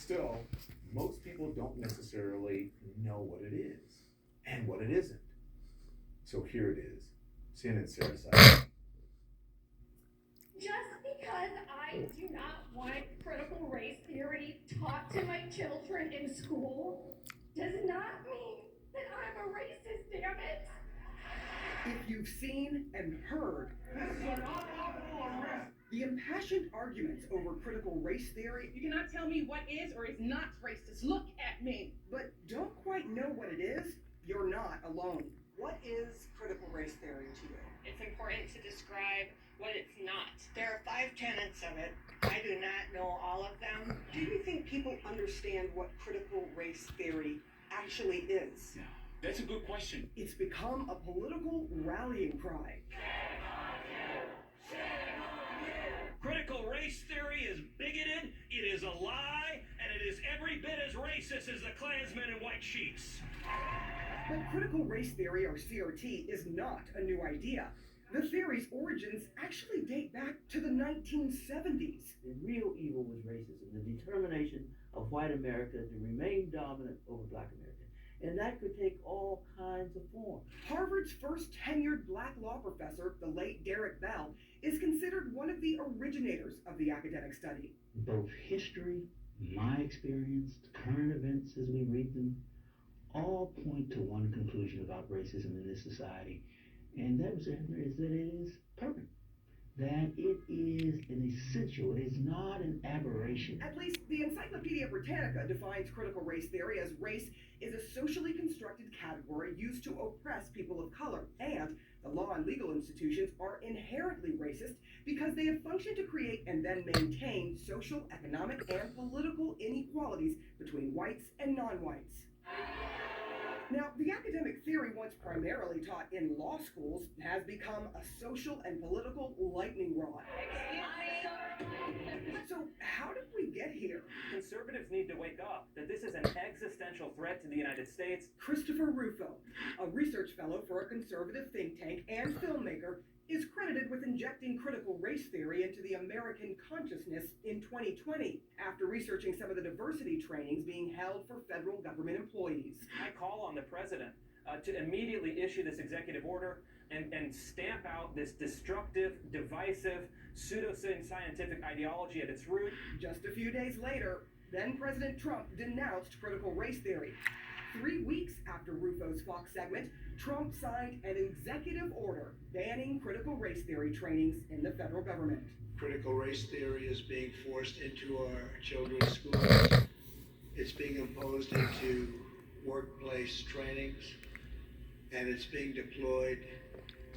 Still, most people don't necessarily know what it is and what it isn't. So here it is. CNN Sarah side. Just because I do not want critical race theory taught to my children in school does not mean that I'm a racist, damn it. If you've seen and heard the impassioned arguments over critical race theory, you cannot tell me what is or is not racist. Look at me. but don't quite know what it is, you're not alone. What is critical race theory to you? It's important to describe what it's not. There are 5 tenets of it. I do not know all of them. Do you think people understand what critical race theory actually is? Yeah, that's a good question. It's become a political rallying cry. Critical race theory is bigoted, it is a lie, and it is every bit as racist as the Klansmen in white sheets. But critical race theory, or CRT, is not a new idea. The theory's origins actually date back to the 1970s. The real evil was racism, the determination of white America to remain dominant over black America. And that could take all kinds of forms. Harvard's first tenured black law professor, the late Derek Bell, is considered one of the originators of the academic study. Both history, my experience, current events as we read them, all point to one conclusion about racism in this society. And that is that it is permanent. That it is an essential, it is not an aberration. At least the Encyclopedia Britannica defines critical race theory as race is a socially constructed category used to oppress people of color, and the law and legal institutions are inherently racist because they have functioned to create and then maintain social, economic, and political inequalities between whites and non-whites. Now, the academic theory, once primarily taught in law schools, has become a social and political lightning rod. So, how did we get here? Conservatives need to wake up that this is an existential threat to the United States. Christopher Rufo, a research fellow for a conservative think tank and filmmaker, is credited with injecting critical race theory into the American consciousness in 2020 after researching some of the diversity trainings being held for federal government employees. I call on the president to immediately issue this executive order and stamp out this destructive, divisive, pseudo-scientific ideology at its root. Just a few days later, then President Trump denounced critical race theory. 3 weeks after Rufo's Fox segment, Trump signed an executive order banning critical race theory trainings in the federal government. Critical race theory is being forced into our children's schools. It's being imposed into workplace trainings, and it's being deployed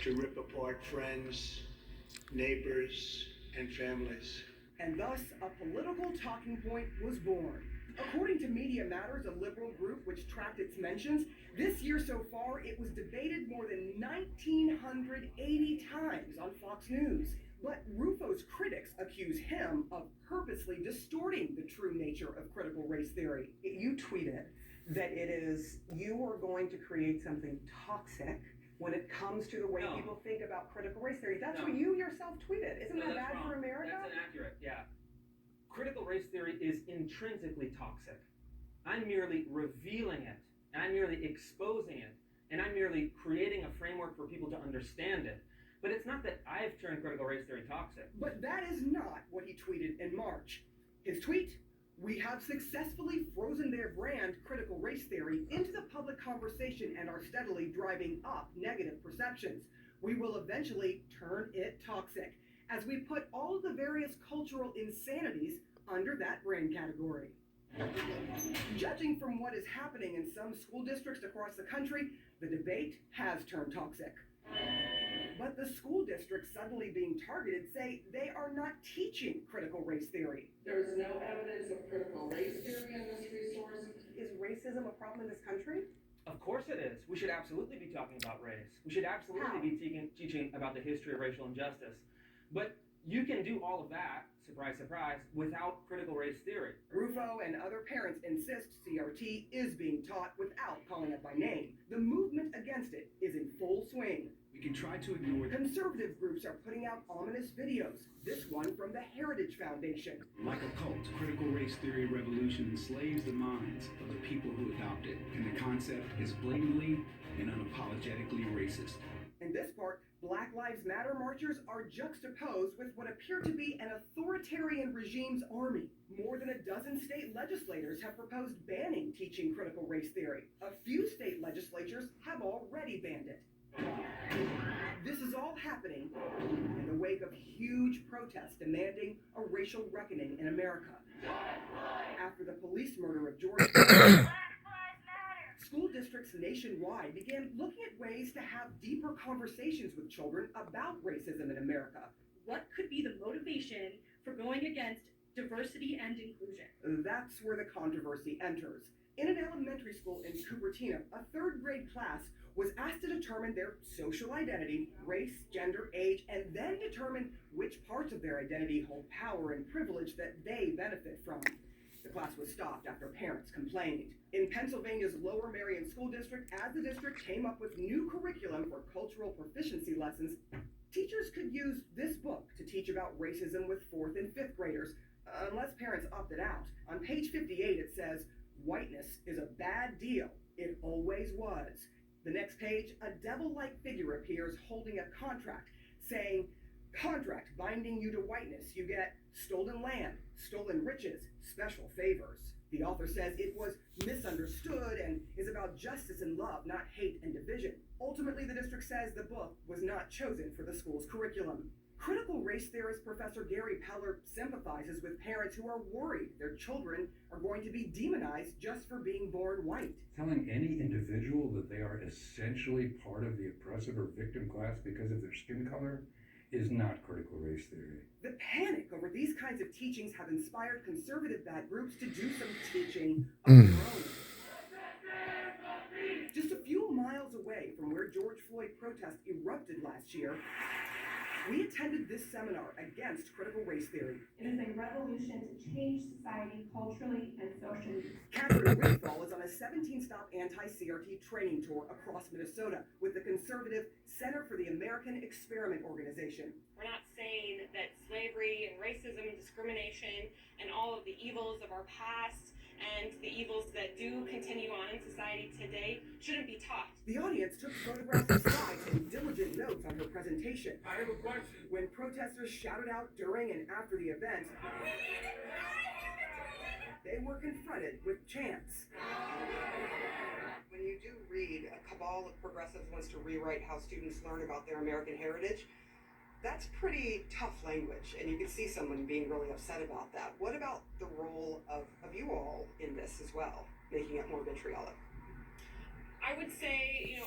to rip apart friends, neighbors, and families. And thus, a political talking point was born. According to Media Matters, a liberal group which tracked its mentions, this year so far it was debated more than 1,980 times on Fox News. But Rufo's critics accuse him of purposely distorting the true nature of critical race theory. You tweeted that it is you are going to create something toxic when it comes to the way people think about critical race theory. That's what you yourself tweeted. Isn't that bad for America? That's inaccurate, yeah. Critical race theory is intrinsically toxic. I'm merely revealing it, and I'm merely exposing it, and I'm merely creating a framework for people to understand it. But it's not that I've turned critical race theory toxic. But that is not what he tweeted in March. His tweet, "We have successfully frozen their brand, critical race theory, into the public conversation and are steadily driving up negative perceptions. We will eventually turn it toxic, as we put all of the various cultural insanities under that brand category." Judging from what is happening in some school districts across the country, the debate has turned toxic. But the school districts suddenly being targeted say they are not teaching critical race theory. There's no evidence of critical race theory in this resource. Is racism a problem in this country? Of course it is. We should absolutely be talking about race. We should absolutely be teaching about the history of racial injustice. But you can do all of that, surprise, surprise, without critical race theory. Rufo and other parents insist CRT is being taught without calling it by name. The movement against it is in full swing. We can try to ignore that. Conservative groups are putting out ominous videos. This one from the Heritage Foundation. Like a cult, critical race race theory revolution enslaves the minds of the people who adopt it, and the concept is blatantly and unapologetically racist. In this part, Black Lives Matter marchers are juxtaposed with what appear to be an authoritarian regime's army. More than a dozen state legislators have proposed banning teaching critical race theory. A few state legislatures have already banned it. This is all happening in the wake of huge protests demanding a racial reckoning in America. After the police murder of George Floyd, school districts nationwide began looking at ways to have deeper conversations with children about racism in America. What could be the motivation for going against diversity and inclusion? That's where the controversy enters. In an elementary school in Cupertino, a third grade class was asked to determine their social identity, race, gender, age, and then determine which parts of their identity hold power and privilege that they benefit from. The class was stopped after parents complained. In Pennsylvania's Lower Merion School District, as the district came up with new curriculum for cultural proficiency lessons, teachers could use this book to teach about racism with 4th and 5th graders, unless parents opted out. On page 58 it says, "Whiteness is a bad deal. It always was." The next page, a devil-like figure appears holding a contract, saying, "Contract binding you to whiteness. You get stolen land, stolen riches, special favors." The author says it was misunderstood and is about justice and love, not hate and division. Ultimately, the district says the book was not chosen for the school's curriculum. Critical race theorist Professor Gary Peller sympathizes with parents who are worried their children are going to be demonized just for being born white. Telling any individual that they are essentially part of the oppressive or victim class because of their skin color is not critical race theory. The panic over these kinds of teachings have inspired conservative bad groups to do some teaching of their own. Just a few miles away from where George Floyd protests erupted last year, we attended this seminar against critical race theory. It is a revolution to change society culturally and socially. Catherine Wigfall is on a 17-stop anti-CRT training tour across Minnesota with the conservative Center for the American Experiment Organization. We're not saying that slavery and racism and discrimination and all of the evils of our past and the evils that do continue on in society today shouldn't be taught. The audience took photographs of slides and diligent notes on her presentation. I have a question. When protesters shouted out during and after the event, they were confronted with chants. When you do read a cabal of progressives wants to rewrite how students learn about their American heritage, that's pretty tough language, and you can see someone being really upset about that. What about the role of you all in this as well, making it more vitriolic? I would say,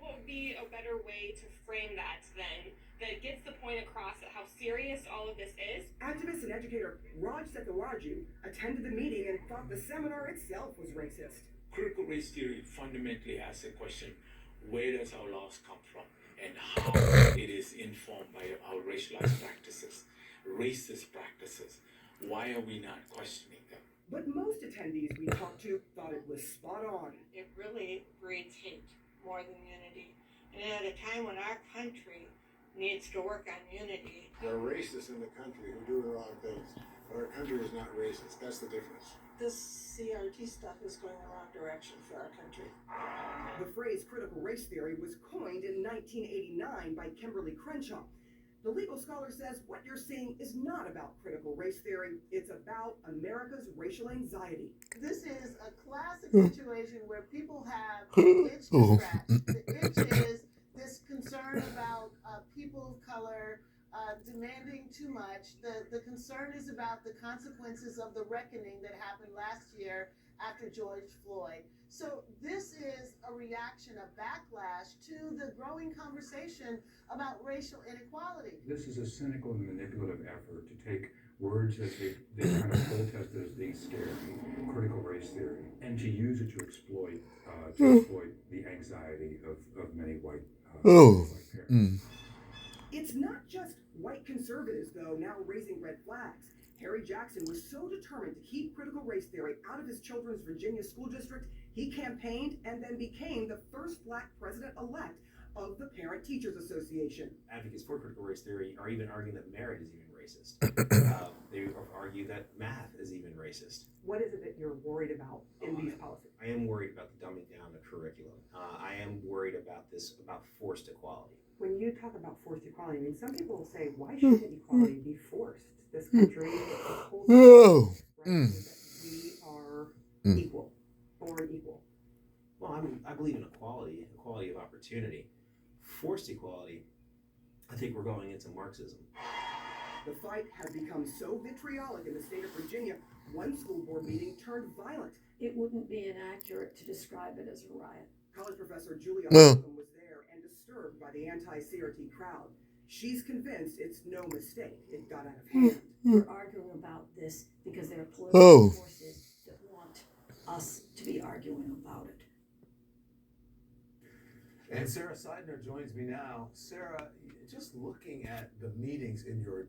what would be a better way to frame that then, that gets the point across at how serious all of this is? Activist and educator Raj Sethawaraju attended the meeting and thought the seminar itself was racist. Critical race theory fundamentally asks the question, where does our laws come from? And how it is informed by our racialized practices, racist practices. Why are we not questioning them? But most attendees we talked to thought it was spot on. It really breeds hate more than unity. And at a time when our country needs to work on unity. There are racists in the country who do the wrong things, but our country is not racist. That's the difference. This CRT stuff is going the wrong direction for our country. The phrase critical race theory was coined in 1989 by Kimberly Crenshaw. The legal scholar says what you're seeing is not about critical race theory, it's about America's racial anxiety. This is a classic situation where people have an itch to scratch. The itch is this concern about people of color demanding too much. The concern is about the consequences of the reckoning that happened last year after George Floyd. So this is a reaction, a backlash to the growing conversation about racial inequality. This is a cynical and manipulative effort to take words that they kind of protest as being scary, critical race theory, and to use it to exploit the anxiety of many white parents. It's not just white conservatives, though, now raising red flags. Harry Jackson was so determined to keep critical race theory out of his children's Virginia school district, he campaigned and then became the first black president-elect of the Parent Teachers Association. Advocates for critical race theory are even arguing that merit is even racist. They argue that math is even racist. What is it that you're worried about in these policies? I am worried about the dumbing down of curriculum. I am worried about forced equality. When you talk about forced equality, I mean, some people will say, why shouldn't equality be forced? This country is a whole right, that we are equal, born equal. Well, I believe in equality of opportunity. Forced equality, I think we're going into Marxism. The fight has become so vitriolic in the state of Virginia, one school board meeting turned violent. It wouldn't be inaccurate to describe it as a riot. College professor Julia Holcomb was there and disturbed by the anti-CRT crowd. She's convinced it's no mistake. It got out of hand. We're arguing about this because there are political forces that want us to be arguing about it. And Sarah Seidner joins me now. Sarah, just looking at the meetings in your report,